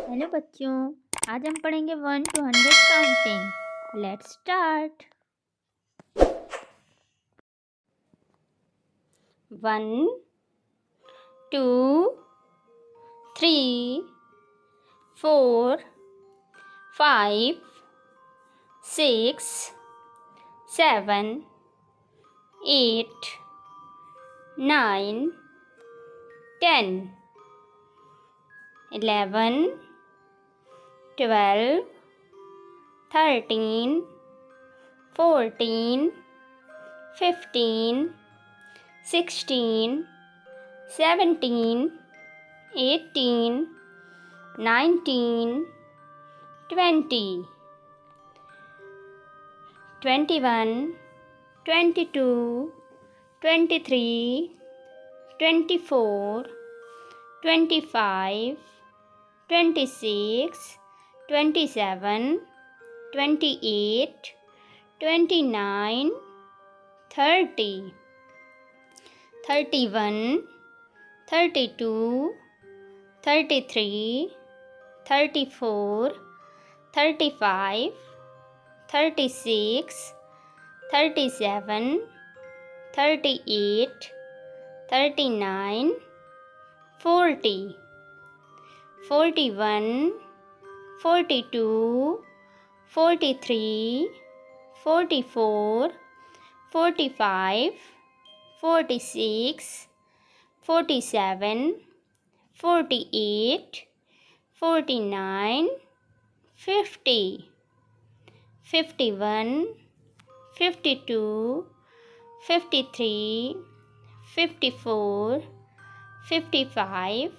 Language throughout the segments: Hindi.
हेलो बच्चों, आज हम पढ़ेंगे 1 to 100 काउंटिंग। Let's start. 1 2 3 4 5 6 7 8 9 10 11 12 13 14 15 16 17 18 19 20 21 22 23 24 25 26 27 28 29 30 31 32 33 34 35 36 37 38 39 40 41 42 43 44 45 46 47 48 49 50 51 52 53 54 55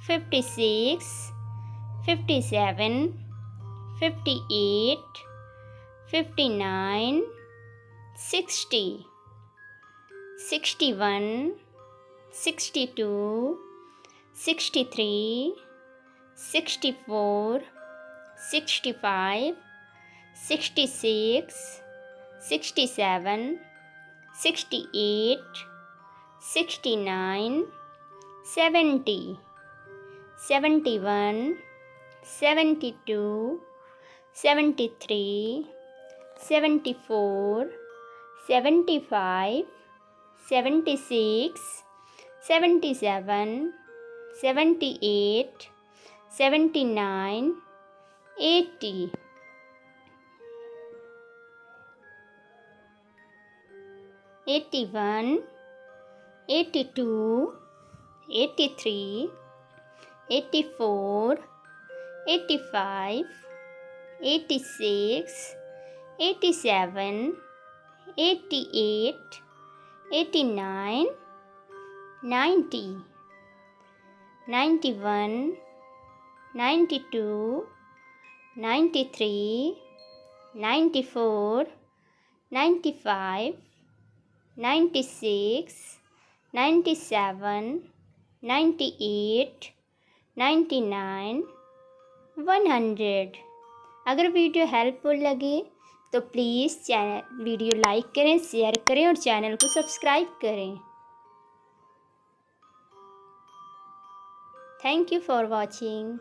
56 57 58 59 60 61 62 63 64 65 66 67 68 69 70 71 72 73 74 75 76 77 78 79 80 81 82 83 84 85 86 87 88 89 90 91 92 93 94 95 96 97 98 99 100। अगर वीडियो हेल्पफुल लगे तो प्लीज़ वीडियो लाइक करें, शेयर करें और चैनल को सब्सक्राइब करें। Thank you for watching.